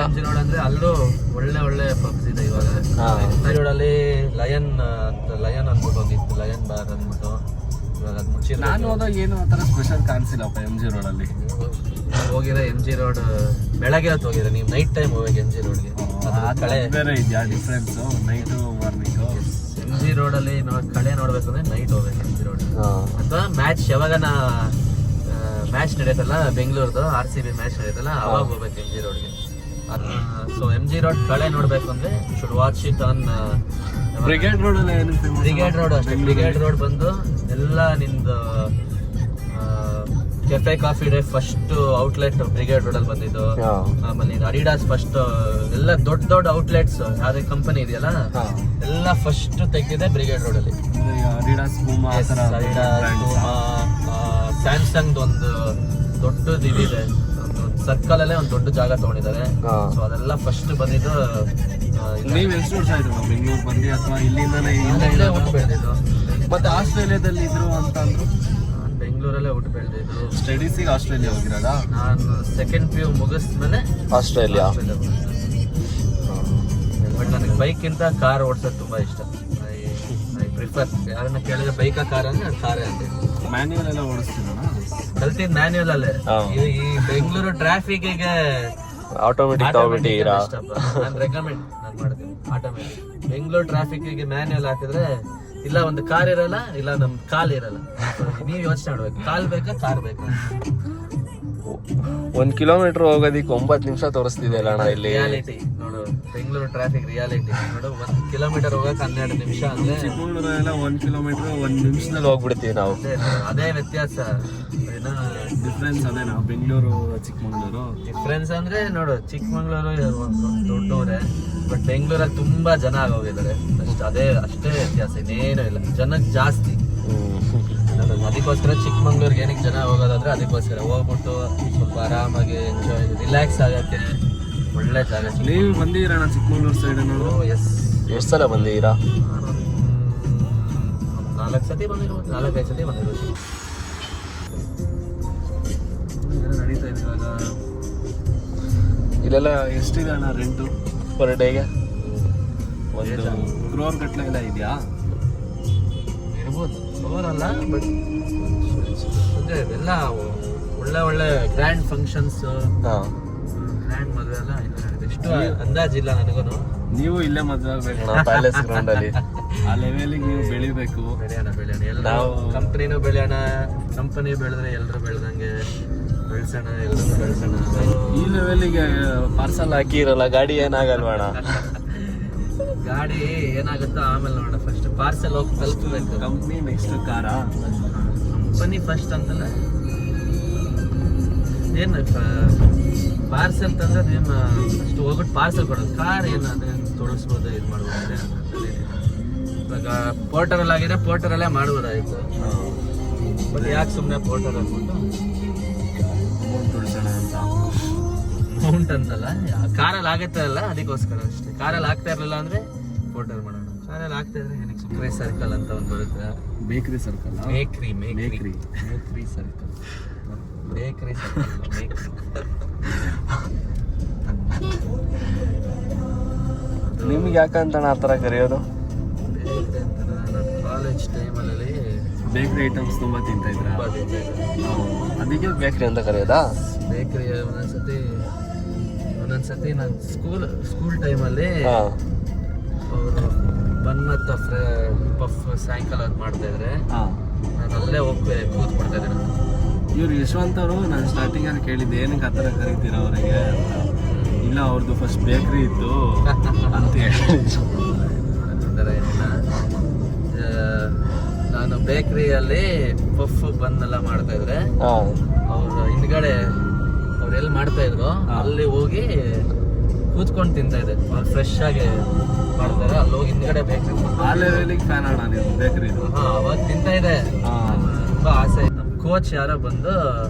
MG ರೋಡ್ ಅಂದ್ರೆ ಅಲ್ಲೂ ಒಳ್ಳೆ ಪಬ್ಸ್ ಇದೆ ಇವಾಗ. ರೋಡ್ ಅಲ್ಲಿ ಲಯನ್ ಅಂದ್ಬಿಟ್ಟು ಹೋಗಿತ್ತು, ಲಯನ್ ಬಾರ್ ಅಂದ್ಬಿಟ್ಟು. ಇವಾಗ ಅದು ಮುಚ್ಚಿ. ನಾನು ಹೋದಾಗ ಏನು ಆತರ ಸ್ಪೆಷಲ್ ಕಾಣಿಸಿಲ್ಲಪ್ಪ MG ರೋಡ್ ಅಲ್ಲಿ. ಹೋಗಿದ್ರೆ MG ರೋಡ್ ಬೆಳಗ್ಗೆ ಹೊತ್ತು ಹೋಗಿದ್ರೆ ನೀವು ನೈಟ್ ಟೈಮ್ ಹೋಗಿ MG ರೋಡ್ಗೆ. ಬೇರೆ ಇದೆಯಾ difference night morning? MG road ಅಲ್ಲಿ ಕಳೆ ನೋಡ್ಬೇಕು ಅಂದ್ರೆ ನೈಟ್ ಹೋಗ್ಬೇಕು MG ರೋಡ್. ಅಥವಾ ಮ್ಯಾಚ್ ಯಾವಾಗನ ಮ್ಯಾಚ್ ನಡೆಯುತ್ತಲ್ಲ, ಬೆಂಗಳೂರ್ದು RCB ಮ್ಯಾಚ್ ನಡೆಯುತ್ತಲ್ಲ, ಅವಾಗ ಹೋಗ್ಬೇಕು MG ರೋಡ್ಗೆ. ಸೊ MG ರೋಡ್ ಕಳೆ ನೋಡ್ಬೇಕು ಅಂದ್ರೆ should watch it on brigade road ಅಲ್ಲಿ. ಬ್ರಿಗೇಡ್ ರೋಡ್ ಅಷ್ಟೇ. ಬ್ರಿಗೇಡ್ ರೋಡ್ ಬಂದು ಎಲ್ಲ ನಿಮ್ದು cafe coffee day first outlet brigade road ಅಲ್ಲಿ ಬಂದಿದ್ದು. ಆಮೇಲೆ ಅಡಿಡಾಸ್ ಫಸ್ಟ್ ಎಲ್ಲ ದೊಡ್ಡ ಔಟ್ಲೆಟ್ಸ್ ಯಾವ್ದೇ ಕಂಪನಿ ಇದೆಯಲ್ಲ ಎಲ್ಲ ಫಸ್ಟ್ ತೆಗ್ದಿದೆ ಬ್ರಿಗೇಡ್ ರೋಡ್ ಅಲ್ಲಿ. ಸ್ಯಾಮ್ಸಂಗ್ ಒಂದು ದೊಡ್ಡದು ಇದಿದೆ, ಸರ್ಕಲ್ ಅಲ್ಲೇ ಒಂದು ದೊಡ್ಡ ಜಾಗ ತಗೊಂಡಿದ್ದಾರೆ. ಸೊ ಅದೆಲ್ಲ ಫಸ್ಟ್ ಬಂದಿದ್ದು. ನೀವು ಎಷ್ಟು ವರ್ಷ ಆಯ್ತು ಬೆಂಗಳೂರು ಬಂದು, ಅಥವಾ ಇಲ್ಲಿಂದಲೇ ಹುಟ್ಟು ಬೆಳೆದಿದ್ದು? ಮತ್ತೆ ಆಸ್ಟ್ರೇಲಿಯಾದಲ್ಲಿ ಇದ್ರು ಅಂತ ಅಂದ್ರು. ಬೆಂಗಳೂರಲ್ಲೇ ಹುಟ್ಟು ಬೆಳೆದಿದ್ದು. ಸ್ಟಡೀಸಿಗೆ ಆಸ್ಟ್ರೇಲಿಯಾ ಹೋಗಿರೋದಾ? ನಾನು ಸೆಕೆಂಡ್ PU ಮುಗಿಸ್ಮೇಲೆ ಆಸ್ಟ್ರೇಲಿಯಾ. ಬಟ್ ನನಗೆ ಬೈಕ್ಗಿಂತ ಕಾರ್ ಓಡಿಸೋದು ತುಂಬಾ ಇಷ್ಟ. I prefer. ಯಾರನ್ನ ಕೇಳಿದ್ರೆ ಬೈಕಾ ಕಾರ್ ಅಂದ್ರೆ ಕಾರೇ ಅಂತ. ಮ್ಯಾನ್ಯುವಲ್ ಎಲ್ಲ ಓಡಿಸ್ತೀನ? ಕಲ್ತಿದ್ ಮ್ಯಾನ್ಯುವಲ್ ಅಲ್ಲೇ. ಈ ಬೆಂಗಳೂರು ಟ್ರಾಫಿಕ್ಗೆ ಆಟೋಮೆಟಿಕ್ ತಗೋಬಿಟ್ಟಿರಾ? ನಾನು ರೆಕಮೆಂಡ್ ಮಾಡ್ತೀನಿ ಆಟೋಮೆಟಿಕ್. ಬೆಂಗಳೂರು ಟ್ರಾಫಿಕ್ಗೆ ಮ್ಯಾನ್ಯುವಲ್ ಹಾಕಿದ್ರೆ ಇಲ್ಲ ಒಂದು ಕಾರ್ ಇರಲ್ಲ, ಇಲ್ಲ ನಮ್ ಕಾಲ್ ಇರಲ್ಲ. ನೀವು ಯೋಚನೆ ಮಾಡ್ಬೇಕು, ಕಾಲ್ ಬೇಕಾ ಕಾರ್ ಬೇಕಾ? 1 ಕಿಲೋಮೀಟರ್ ಹೋಗೋದಿಕ್ಕೆ 9 ನಿಮಿಷ ತೋರಿಸ್ತಿದೆ ಅಲ್ಲ ಅಣ್ಣ ಇಲ್ಲಿ. ರಿಯಾಲಿಟಿ ನೋಡು, ಬೆಂಗಳೂರು ಟ್ರಾಫಿಕ್ ರಿಯಾಲಿಟಿ ನೋಡು. 1 ಕಿಲೋಮೀಟರ್ ಹೋಗಕ್ಕೆ 12 ನಿಮಿಷ ಅಂದ್ರೆ ಚಿಕ್ಕಮಗಳೂರೆಲ್ಲ 1 ಕಿಲೋಮೀಟರ್ 1 ನಿಮಿಷದಲ್ಲಿ ಹೋಗ್ಬಿಡ್ತೀವಿ ನಾವು. ಅದೇ ವ್ಯತ್ಯಾಸ. ಡಿಫ್ರೆನ್ಸ್ ಅದೇ ನಾವು ಬೆಂಗಳೂರು ಚಿಕ್ಕಮಗಳೂರು ಡಿಫ್ರೆನ್ಸ್ ಅಂದ್ರೆ ನೋಡು, ಚಿಕ್ಕಮಗಳೂರು ದೊಡ್ಡವ್ರೆ, ಬಟ್ ಬೆಂಗಳೂರಲ್ಲಿ ತುಂಬಾ ಜನ ಆಗೋಗಿದ್ದಾರೆ ಅಷ್ಟೇ ವ್ಯತ್ಯಾಸ, ಇನ್ನೇನು ಇಲ್ಲ. ಜನಕ್ಕೆ ಜಾಸ್ತಿ. ಅದಕ್ಕೋಸ್ಕರ ಚಿಕ್ಕಮಂಗ್ಳೂರ್ಗೆ ಏನಕ್ಕೆ ಜನ ಹೋಗೋದಾದ್ರೆ ಅದಕ್ಕೋಸ್ಕರ ಹೋಗ್ಬಿಟ್ಟು ಸ್ವಲ್ಪ ಆರಾಮಾಗಿ ಎಂಜಾಯ್ ರಿಲ್ಯಾಕ್ಸ್ ಆಗಕ್ಕೆ ಒಳ್ಳೆ ಜಾಗ. ನೀವು ಬಂದಿದ್ದೀರಣ್ಣ ಚಿಕ್ಕಮಂಗ್ಳೂರು ಸೈಡ್? ಎಸ್. ಎಷ್ಟು ಸಲ ಬಂದಿದ್ದೀರಾ? 4 ಸತಿ ಬಂದಿರ್ಬೋದು, 4-5 ಸತಿ ಬಂದಿರ್ಬೋದು. ನಡೀತಾ ಇದೆ ಇವಾಗ. ಇಲ್ಲೆಲ್ಲ ಎಷ್ಟಿದೆ ಅಣ್ಣ ರೆಂಟು ಪರ್ ಡೇಗೆ? 1 ಕ್ರೋರ್ ಗಟ್ಟಲೆ ಎಲ್ಲ ಇದೆಯಾ? ಇರ್ಬೋದು, ಅವರಲ್ಲ, ಬಟ್ ಎಲ್ಲ ಒಳ್ಳೆ ಗ್ರ್ಯಾಂಡ್ ಫಂಕ್ಷನ್ಸ್, ಗ್ರ್ಯಾಂಡ್ ಮದುವೆ ಎಲ್ಲ ಎಷ್ಟು ಅಂದಾಜಿಲ್ಲ ನನಗೂ. ನೀವು ಇಲ್ಲೇ ಮದುವೆ ಆಗ್ಬೇಕು ಪ್ಯಾಲೇಸ್ ಗ್ರೌಂಡ್ ಅಲ್ಲಿ. ಆ ಲೆವೆಲಿಗೆ ನೀವು ಬೆಳಿಬೇಕು. ಬೆಳೆಯೋಣ ಎಲ್ಲ, ಕಂಪ್ನಿನೂ ಬೆಳೆಯೋಣ. ಕಂಪನಿ ಬೆಳೆದ್ರೆ ಎಲ್ಲರೂ ಬೆಳೆದಂಗೆ ಬೆಳೆಸೋಣ, ಎಲ್ಲರೂ ಬೆಳೆಸೋಣ. ಈ ಲೆವೆಲಿಗೆ ಪಾರ್ಸಲ್ ಹಾಕಿರಲ್ಲ, ಗಾಡಿ ಏನಾಗಲ್ವಣ? ಗಾಡಿ ಏನಾಗುತ್ತೋ ಆಮೇಲೆ ನೋಡೋಣ. ಫಸ್ಟ್ ಪಾರ್ಸೆಲ್ ಹೋಗಿ ತಲುಪಬೇಕು. ಕಂಪ್ನಿ ನೆಕ್ಸ್ಟ್ ಕಾರ. ಕಂಪನಿ ಫಸ್ಟ್ ಅಂತಲ್ಲ, ಏನು ಪಾರ್ಸೆಲ್ ತಂದ್ರೆ ನಿಮ್ಮ ಅಷ್ಟು ಹೋಗ್ಬಿಟ್ಟು ಪಾರ್ಸೆಲ್ ಕೊಡೋದು. ಕಾರ್ ಏನು ಅದೇ ತೊಡಸ್ಬೋದು, ಇದು ಮಾಡ್ಬೋದು. ಇವಾಗ ಪೋರ್ಟರಲ್ಲಿ ಆಗಿದೆ, ಪೋರ್ಟರಲ್ಲೇ ಮಾಡ್ಬೋದಾಯ್ತು. ಬಟ್ ಯಾಕೆ ಸುಮ್ಮನೆ ಪೋರ್ಟರ್ ಹಾಕ್ಬಿಟ್ಟು ತುಳಿಸೋಣ ಅಂತ ಮೌಂಟ್ ಅಂತಲ್ಲ, ಕಾರಲ್ಲಿ ಆಗುತ್ತೆ ಅಲ್ಲ, ಅದಕ್ಕೋಸ್ಕರ ಅಷ್ಟೇ. ಕಾರಲ್ಲಿ ಆಗ್ತಾ ಇರಲಿಲ್ಲ ಅಂದ್ರೆ ಪೋರ್ಟರ್ ಮಾಡೋಣ. ಕಾರಲ್ಲಿ ಆಗ್ತಾ ಇದ್ರೆ ಏನಕ್ಕೆ ಸುಪ್ರೀ ಸರ್ಕಲ್ ಅಂತ ಒಂದು ಬರುತ್ತೆ. ಬೇಕ್ರಿ ಸರ್ಕಲ್. ಮೇಕ್ರಿ ಸರ್ಕಲ್. ನಿಮ್ಗೆ ಯಾಕಂತಣ್ಣ ಆ ಥರ ಕರೆಯೋದು? ಬೇಕ್ರಿ ಅಂತ ನಾನು ಕಾಲೇಜ್ ಟೈಮಲ್ಲಿ ಬೇಕ್ರಿ ಐಟಮ್ಸ್ ತುಂಬ ತಿಂತಾ ಇದ್ರ, ಅದಕ್ಕೆ ಬೇಕ್ರಿ ಅಂತ ಕರೆಯೋದಾ? ಬೇಕ್ರಿ ಒಂದೊಂದ್ಸತಿ ನಾನು ಸ್ಕೂಲ್ ಟೈಮಲ್ಲಿ ಅವರು ಬನ್ ಮತ್ತು ಪಫ್ ಸಾಯಂಕಾಲ ಅದು ಮಾಡ್ತಾ ಇದ್ರೆ ನಾನು ಅಲ್ಲೇ ಹೋಗಿ ಕೂತ್ಕೊಡ್ತಾ ಇದ್ದೆ. ಇವ್ರು ಯಶವಂತ್ ಅವರು ನಾನು ಸ್ಟಾರ್ಟಿಂಗಲ್ಲಿ ಕೇಳಿದ್ದೆ ಏನಕ್ಕೆ ಆ ಥರ ಕರಿತೀರ ಅವರಿಗೆ ಅಂತ. ಇಲ್ಲ, ಅವ್ರದ್ದು ಫಸ್ಟ್ ಬೇಕ್ರಿ ಇತ್ತು ಅಂತ ಹೇಳಿದ್ರು. ಥರ ಏನಿಲ್ಲ, ನಾನು ಬೇಕ್ರಿಯಲ್ಲಿ ಪಫ್ ಬನ್ನೆಲ್ಲ ಮಾಡ್ತಾ ಇದ್ರೆ ಅವ್ರ ಹಿಂದ್ಗಡೆ ಅವ್ರು ಎಲ್ಲಿ ಮಾಡ್ತಾ ಇದ್ರು ಅಲ್ಲಿ ಹೋಗಿ ಕೂತ್ಕೊಂಡು ತಿಂತಾ ಇದೆ. ಅವ್ರು ಫ್ರೆಶ್ ಆಗಿ ಮಾಡ್ತಾರೆ, ಅಲ್ಲಿ ಹೋಗಿ ಹಿಂದ್ಗಡೆ ಬೇಕ್ರಿ. ಆ ಲೆವೆಲಿಗೆ ಫ್ಯಾನ್ ಅಣ್ಣ ನೀವು ಬೇಕ್ರಿದು? ಅವಾಗ ತಿಂತಾ ಇದೆ, ತುಂಬಾ ಆಸೆ. ನಮ್ ಕೋಚ್ ಯಾರೋ ಬಂದು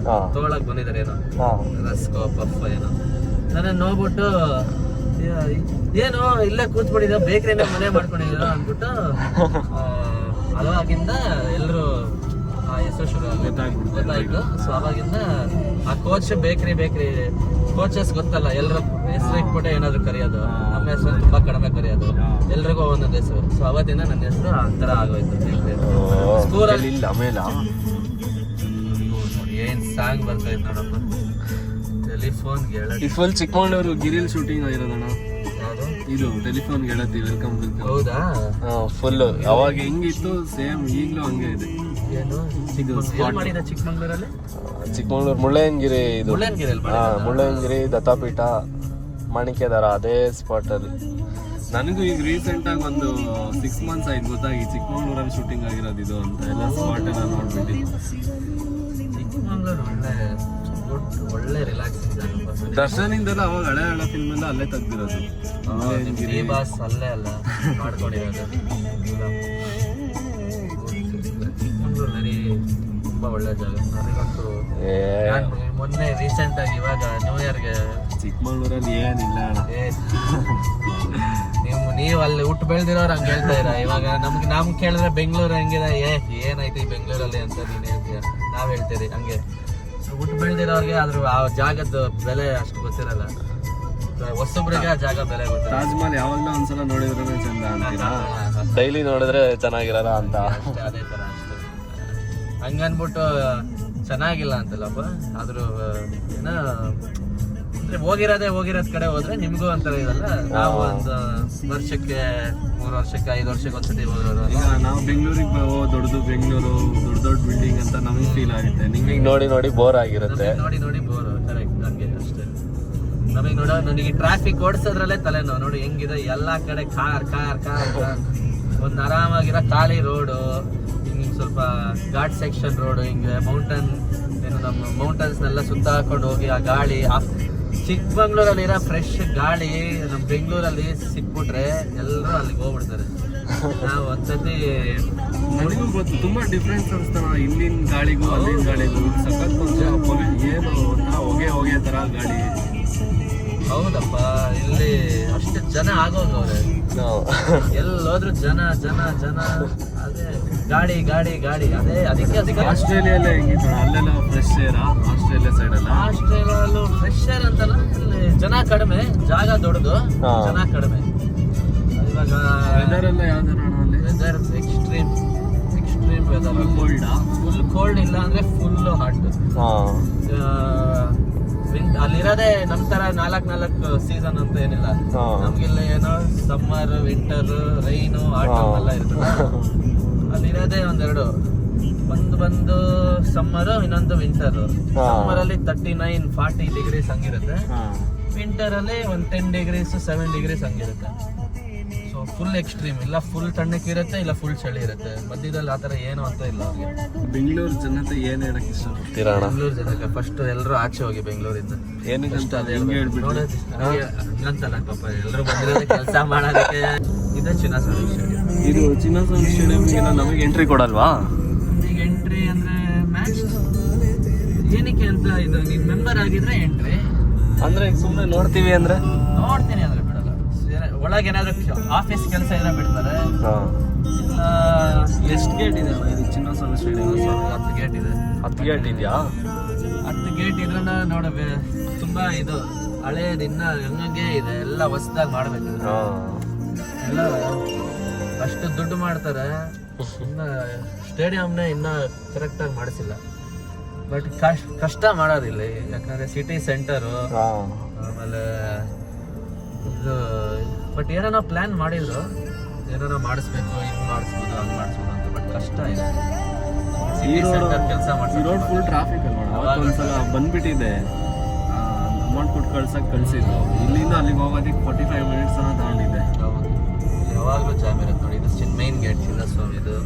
ತಗೊಳಕ್ ಬಂದಿದ್ದಾರೆ, ಏನೋ ರಸ್ಕೋ ಪಫ್ ಏನೋ. ನನ್ನ ನೋಡ್ಬಿಟ್ಟು ಏನು ಇಲ್ಲೇ ಕೂತ್ಬಿಟ್ಟಿದ್ದ, ಬೇಕ್ರಿನ ಮನೆ ಮಾಡ್ಕೊಂಡಿದ್ದೀರ ಅಂದ್ಬಿಟ್ಟು ಅವಾಗಿಂದ ಎಲ್ಲರೂ ಆ ಹೆಸರು ಶುರು ಗೊತ್ತಾಯ್ತು. ಸೊ ಅವಾಗಿಂದ ಆ ಕೋಚ್ ಬೇಕ್ರಿ ಕೋಚಸ್ ಗೊತ್ತಲ್ಲ, ಎಲ್ಲರೂ ಹೆಸರು ಇಟ್ಬಿಟ್ಟೆ ಏನಾದ್ರು ಕರೆಯೋದು. ನಮ್ಮ ಹೆಸರು ತುಂಬಾ ಕಡಿಮೆ ಕರೆಯೋದು, ಎಲ್ರಿಗೂ ಒಂದೊಂದು ಹೆಸರು. ಸೊ ಅವತ್ತಿಂದ ನನ್ನ ಹೆಸರು ಆ ಥರ ಆಗೋಯ್ತು ಬೇಕ್ರಿ. ಸ್ಕೂಲಲ್ಲಿ ಇಲ್ಲ ಆಮೇಲೆ ಏನ್ ಸಾಂಗ್ ಬರ್ತಾ ಇತ್ತು ನೋಡಪ್ಪ, ಟೆಲಿಫೋನ್ ಗೆಳತಿ. ಫುಲ್ ಚಿಕ್ಕಮಗಳೂರು ಗಿರಿಲ್ ಶೂಟಿಂಗ್ ಆಗಿರೋದಣ್ಣ ಯಾವುದು ಇದು? ಟೆಲಿಫೋನ್ ಗೆಳತಿ ವೆಲ್ಕಮ್. ಹೌದಾ? ಫುಲ್ ಅವಾಗ ಹೆಂಗಿತ್ತು ಸೇಮ್ ಈಗಲೂ ಹಂಗೆ ಇದೆ. ಏನು ಮಾಡಿದ ಚಿಕ್ಕಮಂಗ್ಳೂರಲ್ಲಿ? ಚಿಕ್ಕಮಗಳೂರು ಮುಳ್ಳಯ್ಯನಗಿರಿ ಇದು. ಮುಳ್ಳಯ್ಯನಗಿರಿ, ದತ್ತಾಪೀಠ, ಮಾಣಿಕ್ಯದಾರ, ಅದೇ ಸ್ಪಾಟ್ ಅಲ್ಲಿ. ನನಗೂ ಈಗ ರೀಸೆಂಟ್ ಆಗಿ ಒಂದು 6 months ಆಯ್ತು ಗೊತ್ತಾಗಿ ಚಿಕ್ಕಮಗಳೂರಲ್ಲಿ ಶೂಟಿಂಗ್ ಆಗಿರೋದು ಇದು ಅಂತ. ಎಲ್ಲ ಸ್ಪಾಟ್ ಎಲ್ಲ ನೋಡ್ಬಿಟ್ಟು ಚಿಕ್ಕಮಂಗ್ಳೂರು ಒಳ್ಳೆ ರಿಲ್ಯಾಕ್ಸಿಂಗ್ ಜಾಗ. ದರ್ಶನಿಂದೆಲ್ಲ ಅವಾಗ ಹಳೆ ಫಿಲ್ಮ್ ಎಲ್ಲ ಅಲ್ಲೇ ತೆಗ್ದಿರೋದು. ಈ ಬಾಸ್ ಅಲ್ಲೇ ಅಲ್ಲ ಮಾಡ್ಕೊಂಡಿರೋದು. ಚಿಕ್ಕಮಂಗ್ಳೂರು ತುಂಬಾ ಒಳ್ಳೆ ಜಾಗ. ನನಗಂತೂ ಮೊನ್ನೆ ರೀಸೆಂಟ್ ಆಗಿ ಇವಾಗ ನ್ಯೂ ಇಯರ್ಗೆ ಚಿಕ್ಕಮಗಳೂರಲ್ಲಿ ಏನಿಲ್ಲ ಅಣ್ಣ. ನೀವು ಅಲ್ಲಿ ಹುಟ್ಟು ಬೆಳೆದಿರೋರು ಹಂಗೆ ಹೇಳ್ತಾ ಇರ. ಇವಾಗ ನಮ್ಗೆ ಕೇಳಿದ್ರೆ ಬೆಂಗಳೂರು ಹೆಂಗಿದೆ, ಏನಾಯ್ತು ಈ ಬೆಂಗಳೂರಲ್ಲಿ ಅಂತ ನೀನು ಹೇಳ್ತೀಯ, ನಾವ್ ಹೇಳ್ತೀರಿ ಹಂಗೆ. ಹುಟ್ಟು ಬೆಳೆದಿರೋರಿಗೆ ಆದ್ರೂ ಆ ಜಾಗದ ಬೆಲೆ ಅಷ್ಟು ಗೊತ್ತಿರಲ್ಲ. ಹೊಸೊಬ್ರಿಗೆ ಆ ಜಾಗ ಬೆಲೆ ಗೊತ್ತಿಲ್ಲ. ತಾಜ್ ಮಹಲ್ ಯಾವಾಗಲೂ ಒಂದ್ಸಲ ನೋಡಿದ್ರೆ ಚಂದ ಅಂತೀರಾ, ಡೈಲಿ ನೋಡಿದ್ರೆ ಚೆನ್ನಾಗಿರಲ್ಲ ಅಂತ. ಅದೇ ತರ ಅಷ್ಟೇ. ಹಂಗನ್ಬಿಟ್ಟು ಚೆನ್ನಾಗಿಲ್ಲ ಅಂತಲ್ಲಪ್ಪ, ಆದ್ರೂ ಏನೋ ಹೋಗಿರೋದ್ ಕಡೆ ಹೋದ್ರೆ ನಿಮ್ಗೂ ಒಂಥರ ಇದಲ್ಲ. ನಾವು ಒಂದು ವರ್ಷಕ್ಕೆ 3 ವರ್ಷಕ್ಕೆ 5 ವರ್ಷಕ್ಕೆ ಒಂದ್ಸತಿ ಹೋಗೋರು. ಈಗ ನಾವು ಬೆಂಗಳೂರಿಗೆ ದೊಡ್ಡ ಬಿಲ್ಡಿಂಗ್ ಅಂತ ನಮಗೆ ಫೀಲ್ ಆಗುತ್ತೆ. ನಿಮಗೆ ನೋಡಿ ಬೋರ್ ಆಗಿರುತ್ತೆ. ನೋಡಿ ಬೋರ್. ಕರೆಕ್ಟ್, ಹಂಗೆ ಅಷ್ಟೇ. ನನಗೆ ಟ್ರಾಫಿಕ್ ಓಡಿಸೋದ್ರಲ್ಲೇ ತಲೆನೋವು. ನೋಡಿ ಹೆಂಗಿದೆ ಎಲ್ಲಾ ಕಡೆ ಕಾರ್. ಒಂದು ಆರಾಮಾಗಿರೋ ಖಾಲಿ ರೋಡು, ಹಿಂಗೆ ಸ್ವಲ್ಪ ಘಾಟ್ ಸೆಕ್ಷನ್ ರೋಡು, ಹಿಂಗೆ ನಮ್ಮ ಮೌಂಟನ್ಸ್ನೆಲ್ಲ ಸುತ್ತ ಹಾಕೊಂಡು ಹೋಗಿ ಆ ಗಾಳಿ, ಚಿಕ್ಕಮಂಗ್ಳೂರಲ್ಲಿರೋ ಫ್ರೆಶ್ ಗಾಳಿ ನಮ್ಮ ಬೆಂಗಳೂರಲ್ಲಿ ಸಿಕ್ಬಿಟ್ರೆ ಎಲ್ಲರೂ ಅಲ್ಲಿಗೆ ಹೋಗ್ಬಿಡ್ತಾರೆ. ನಾವು ಒಂದ್ಸತಿ ನನಗೂ ಗೊತ್ತು, ತುಂಬಾ ಡಿಫ್ರೆನ್ಸ್ ಅನಿಸ್ತಾನ ಇಲ್ಲಿನ ಗಾಳಿಗೂ ಅಲ್ಲಿನ ಗಾಳಿಗೂ. ಸಖತ್ ಏನು ಹೊಗೆ ತರ ಗಾಳಿ. ಹೌದಪ್ಪ, ಇಲ್ಲಿ ಅಷ್ಟು ಜನ ಆಗೋಗವ್ರೆ. ಎಲ್ಲೋದ್ರು ಜನ. ಅದೇ ಗಾಡಿ. ಅದಕ್ಕೆ ಆಸ್ಟ್ರೇಲಿಯಲ್ಲೇ ಹೆಂಗಿತ್ತು? ಅಲ್ಲೆಲ್ಲ ಫ್ರೆಶ್ ಏರ್. ಆಸ್ಟ್ರೇಲಿಯಲ್ಲೂ ಫ್ರೆಶ್ ಏರ್ ಅಂತಲ್ಲ, ಇಲ್ಲಿ ಜನ ಕಡಿಮೆ, ಜಾಗ ದೊಡ್ಡದು, ಜನ ಕಡಿಮೆ. ಇವಾಗ ವೆದರ್ ಎಲ್ಲ ಯಾವ ತರ? Weather extreme weather. Full cold ಇಲ್ಲ ಅಂದ್ರೆ ಫುಲ್ ಹಾಟ್. ಅಲ್ಲಿರೋದೇ ನಮ್ ತರ 4 ಸೀಸನ್ ಅಂತ ಏನಿಲ್ಲ. ನಮ್ಗಿಲ್ಲ ಏನೋ ಸಮ್ಮರ್, ವಿಂಟರ್, ರೈನು, ಆಟಮ್ ಎಲ್ಲ ಇರ್ತದೆ. ಅಲ್ಲಿರೋದೇ ಒಂದೆರಡು. ಒಂದು ಸಮ್ಮರ್, ಇನ್ನೊಂದು ವಿಂಟರ್. ಸಮ್ಮರ್ ಅಲ್ಲಿ 39-40 ಡಿಗ್ರೀಸ್ ಹಂಗಿರುತ್ತೆ. ವಿಂಟರ್ ಅಲ್ಲಿ ಒಂದು 10 ಡಿಗ್ರೀಸ್ 7 ಡಿಗ್ರೀಸ್ ಹಂಗಿರುತ್ತೆ. So full extreme. ಇಲ್ಲ ಫುಲ್ ತಣ್ಣಕ್ಕೆ ಇರುತ್ತೆ, ಇಲ್ಲ ಫುಲ್ ಚಳಿ ಇರುತ್ತೆ. ಮಧ್ಯದಲ್ಲಿ ಆತರ ಏನು ಅಂತ ಇಲ್ಲ ಅವ್ರಿಗೆ. ಬೆಂಗಳೂರು ಜನತೆ ಏನ್ ಹೇಳಕ್ ಇಷ್ಟಪಡ್ತೀರಾ? ಬೆಂಗಳೂರು ಜನಕ್ಕೆ ಫಸ್ಟ್ ಎಲ್ಲರೂ ಆಚೆ ಹೋಗಿ ಬೆಂಗಳೂರಿಂದ. ಏನಕ್ಕಂತ ಹಂಗಂತಲ್ಲಪ್ಪ, ಎಲ್ಲರೂ ಬಂದಿರೋದೇ ಕೆಲಸ ಮಾಡೋದಕ್ಕೆ. ಇದೇ ಚಿನ್ನಸ್ವಾಮಿ ಸ್ಟೇಡಿಯಂ. ಇದು ಚಿನ್ನಸ್ವಾಮಿ ಸ್ಟೇಡಿಯಂಗೆ ನಮಗೆ ಎಂಟ್ರಿ ಕೊಡಲ್ವಾ? ಈಗ ಎಂಟ್ರಿ ಅಂದ್ರೆ ಮ್ಯಾಚ್ ಏನಕ್ಕೆ ಅಂತ, ಇದು ನೀನ್ ಮೆಂಬರ್ ಆಗಿದ್ರೆ ಎಂಟ್ರಿ. ಅಂದ್ರೆ ಸುಮ್ಮನೆ ನೋಡ್ತೀನಿ ಅಂದ್ರೆ ಬಿಡಲ್ಲ. ಒಳಗೆ ಏನಾದ್ರು ಆಫೀಸ್ ಕೆಲಸ ಏನೋ ಬಿಡ್ತಾರೆ. ಇಲ್ಲ ಎಷ್ಟು ಗೇಟ್ ಇದೆ ಇದು ಚಿನ್ನಸ್ವಾಮಿ ಸ್ಟೇಡಿಯಂ? 10 ಗೇಟ್ ಇದೆ. 10 ಗೇಟ್ ಇದೆಯಾ? 10 ಗೇಟ್ ಇದ್ರೆ ನೋಡಬೇ ತುಂಬಾ ಇದು ಹಳೇದು, ಇನ್ನ ಹಂಗಂಗೆ ಇದೆ. ಎಲ್ಲ ಹೊಸದಾಗಿ ಮಾಡ್ಬೇಕು. ಎಲ್ಲ ಅಷ್ಟು ದುಡ್ಡು ಮಾಡ್ತಾರೆ. ಇನ್ನ ಸ್ಟೇಡಿಯಂನ ಇನ್ನ ಕರೆಕ್ಟ್ ಆಗಿ ಮಾಡಿಸಿಲ್ಲ. ಬಟ್ ಕಷ್ಟ ಮಾಡೋದಿಲ್ಲ, ಯಾಕಂದ್ರೆ ಸಿಟಿ ಸೆಂಟರು. ಆಮೇಲೆ ಇದು ಬಟ್ ಏನೋ ಪ್ಲಾನ್ ಮಾಡಿದ್ರು, ಏನೋ ಮಾಡಿಸ್ಬೇಕು, ಹಿಂಗ್ ಮಾಡಿಸ್ಬೋದು, ಹಂಗ್ ಮಾಡಿಸ್ಬೋದು ಅಂತ. ಬಟ್ ಕಷ್ಟ ಇದೆ. ಸಿಟಿ ಸೆಂಟರ್ ಕೆಲಸ ಮಾಡಿಸಿ ರೋಡ್ ಫುಲ್ ಟ್ರಾಫಿಕ್ ಅಲ್ವಾ? ಒಂದ್ಸಲ ಬಂದ್ಬಿಟ್ಟಿದೆ. ಅಮೌಂಟ್ ಕೊಟ್ಟು ಕಳ್ಸಿದ್ದು. ಇಲ್ಲಿಂದ ಅಲ್ಲಿಗೆ ಹೋಗೋದಕ್ಕೆ 45 ಮಿನಿಟ್ಸ್ ಅನ್ನೋ ತಗೊಂಡಿದ್ದೆ. ಹೌದು, ಯಾವಾಗಲೂ ಜಾಮ್ ಇರುತ್ತೆ ನೋಡಿ. ಇದು ಮೈನ್ ಗೇಟ್ ಚಿನ್ನಸ್ವಾಮಿದು.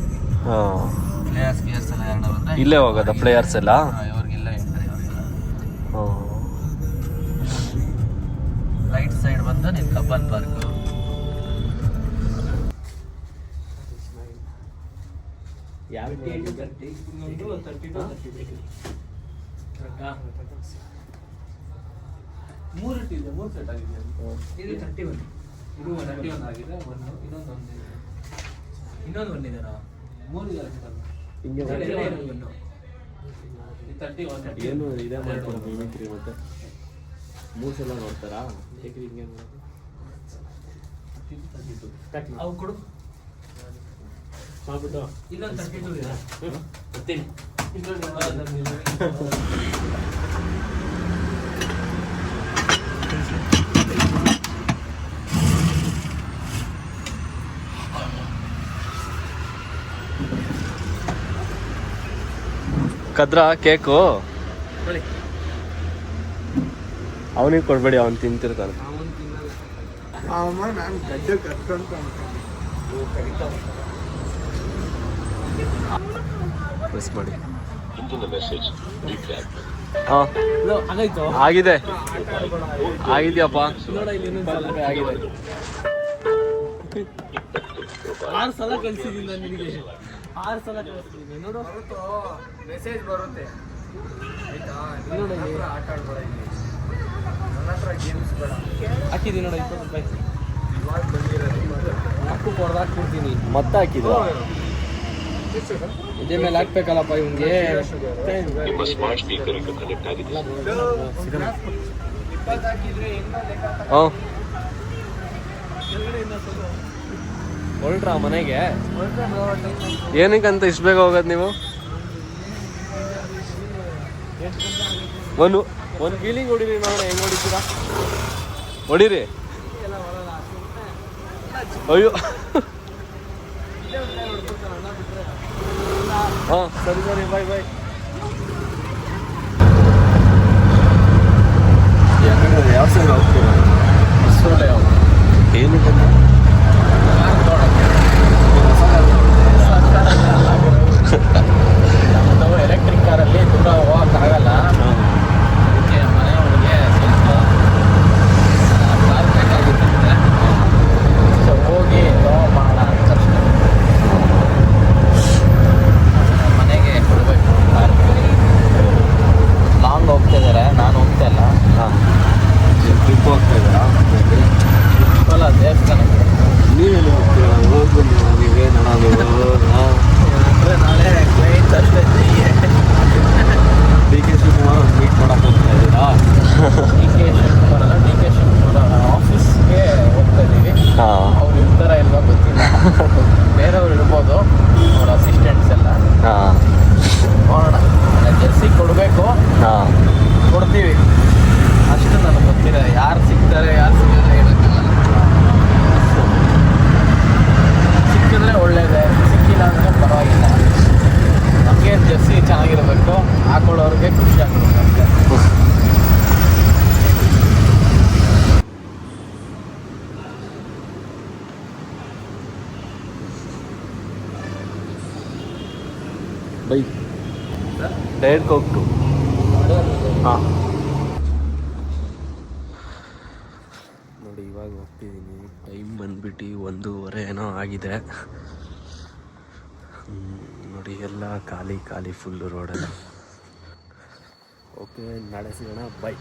ಪ್ಲೇಯರ್ಸ್ ಎಲ್ಲ ಯಾರನ್ನ ಬಂದ್ರೆ ಇಲ್ಲೇ ಹೋಗೋದ ಪ್ಲೇಯರ್ಸ್ ಎಲ್ಲ? ಇವ್ರಿಗಿಲ್ಲ ಎಂಟ್ರಿ, ಅವ್ರಿಗೆಲ್ಲ. ರೈಟ್ ಸೈಡ್ ಬಂದು ನಿನ್ ಕಬ್ಬನ್ ಪಾರ್ಕ್. ಮೂರು ಸೆಟ್ ಆಗಿದೆ. ಇದು 31. ಇದು 31 ಆಗಿದೆ. ಇನ್ನೊಂದು ಒಂದಿದೆ. 3 ಇದೆ. ಏನು ಇದೇ ಮಾಡ್ಕೊಡೋದು ಮಿಮಿಕ್ರಿ. ಮತ್ತೆ 3 ಸಲ ನೋಡ್ತಾರಾ? ಅವು ಕೊಡು. ಮಾಡ್ಬಿಟ್ಟು ಇನ್ನೊಂದು 32 ಇದೆ. ಕದ್ರಾ ಕೇಕು? ಅವನಿಗೆ ಕೊಡ್ಬೇಡಿ, ಅವನು ತಿಂತಿರ್ತಾನೆ. ನಾನು ಗಡ್ಡೆ ಕಟ್ಕೊಂತ ಪ್ರೆಸ್ ಮಾಡಿ. ಆಗಾಯ್ತು. ಆಗಿದ್ಯಪ್ಪ. 6 ಸಲ ಕಳ್ಸಿದ್ದೀನಿ ನಿನಗೆ. 6 ಸಲ ಕಳಿಸ್ತೀನಿ ನೋಡು. ಮೆಸೇಜ್ ಬರುತ್ತೆ ಆಯ್ತಾ? ಆಟ ಆಡ್ಬೇಡ ಇಲ್ಲಿ, ನನ್ನ ಹತ್ರ ಗೇಮ್ಸ್ ಬೇಡ. ಹಾಕಿದ್ದೀನಿ ನೋಡು 20 ರೂಪಾಯಿ. ಇವಾಗ ಬಂದಿರೋದು ಹಾಕು ಕೊಡ್ದಾಕ್ಬಿಡ್ತೀನಿ. ಮತ್ತೆ ಹಾಕಿದ್ರು ಇದೇ ಮೇಲೆ ಹಾಕ್ಬೇಕಲ್ಲಪ್ಪ ಇವ್ನಿಗೆ. 20 ಹಾಕಿದ್ರೆ ಇನ್ನೂ ಲೆಕ್ಕ. ಹೊರಟ್ರಾ ಮನೆಗೆ? ಏನಕ್ಕಂತ ಇಷ್ಟು ಬೇಗ ಹೋಗೋದು ನೀವು? ಒಂದು ಫೀಲಿಂಗ್ ಹೊಡಿರಿ ನೋಡೋಣ, ಹೆಂಗೆ ಹೊಡಿತೀರಾ? ಹೊಡಿರಿ. ಅಯ್ಯೋ ಹಾಂ ಸರಿ ಸರಿ, ಬಾಯ್ ಬಾಯ್. ಯಾವ ಸೈಡ್ ಹೋಗ್ತೀರಾ? ಏನು ನಮ್ಮದು ಎಲೆಕ್ಟ್ರಿಕ್ ಕಾರಲ್ಲಿ ದೂರ ಹೋಗೋಕ್ಕಾಗಲ್ಲ. ಅದಕ್ಕೆ ಮನೆಯವ್ರಿಗೆ ಸ್ವಲ್ಪ ಕಾರ್ ಬೇಕಾಗಿರುತ್ತೆ. ಸೊ ಹೋಗಿ ಮಾಡೋಣ ಅಂತ ಅಷ್ಟೇ. ಮನೆಗೆ ಕೊಡಬೇಕು ಕಾರ್. ಲಾಂಗ್ ಹೋಗ್ತಿದ್ದಾರೆ, ನಾನು ಹೋಗ್ತಾ ಇಲ್ಲ. ಹಾಂ ಟ್ರಿಪ್ ಹೋಗ್ತಾ ಇದ್ದೀರಾ? ಅಲ್ಲ, ದೇವಸ್ಥಾನಕ್ಕೆ. ನೀವೇನು ಹೋಗ್ತೀರಾ? ಹೋಗ್ಬನ್ನಿ, ನೀವೇ ನೋಡೋದು. ಹಾಂ ಅಂದರೆ ನಾಳೆ ಕ್ಲೈಂಟ್ ಅಷ್ಟೇ. ಡಿ ಕೆ ಶಿವಕುಮಾರ್ ಮೀಟ್ ಮಾಡಕ್ಕೆ ಹೋಗ್ತಾ ಇದ್ದೀರಾ? ಡಿ ಕೆ ಶಿವಕುಮಾರ್ ಅಲ್ಲ, ಡಿ ಕೆ ಶಿವಕುಮಾರ್ ಆಫೀಸ್ಗೆ ಹೋಗ್ತಾ ಇದ್ದೀವಿ. ಹಾಂ ಅವ್ರು ಇರ್ತಾರ ಇಲ್ವಾ ಗೊತ್ತಿಲ್ಲ. ಬೇರೆಯವ್ರು ಇರ್ಬೋದು, ಅವ್ರ ಅಸಿಸ್ಟೆಂಟ್ಸ್ ಎಲ್ಲ. ಹಾಂ ನೋಡೋಣ. ಜರ್ಸಿ ಕೊಡಬೇಕು, ಹಾಂ ಕೊಡ್ತೀವಿ. ಅಷ್ಟು ನನಗೆ ಗೊತ್ತಿಲ್ಲ, ಯಾರು ಸಿಗ್ತಾರೆ ಯಾರು ಸಿಗ್ತಾರೆ ಹೇಳೋಕ್ಕಾಗಲ್ಲ. ಸಿಕ್ಕಿದ್ರೆ ಒಳ್ಳೇದೇ, ಸಿಕ್ಕಿಲ್ಲ ಅಂದರೆ ಪರವಾಗಿಲ್ಲ. ನಮಗೆ ಜರ್ಸಿ ಚೆನ್ನಾಗಿರಬೇಕು, ಹಾಕೊಳ್ಳೋರಿಗೆ ಖುಷಿ ಆಗಬೇಕು. ಬೈ ಡೈರೆಕ್ಟ್ ಹೋಗ್ತು. ಹಾಂ ನೋಡಿ, ಇವಾಗ ಹೋಗ್ತಿದ್ದೀನಿ. ಟೈಮ್ ಬಂದ್ಬಿಟ್ಟು 1:30 ಏನೋ ಆಗಿದೆ. ನೋಡಿ ಎಲ್ಲ ಖಾಲಿ ಖಾಲಿ ಫುಲ್ಲು ರೋಡಲ್ಲಿ. ಓಕೆ, ನಾಳೆ ಸಿಗೋಣ. ಬೈ.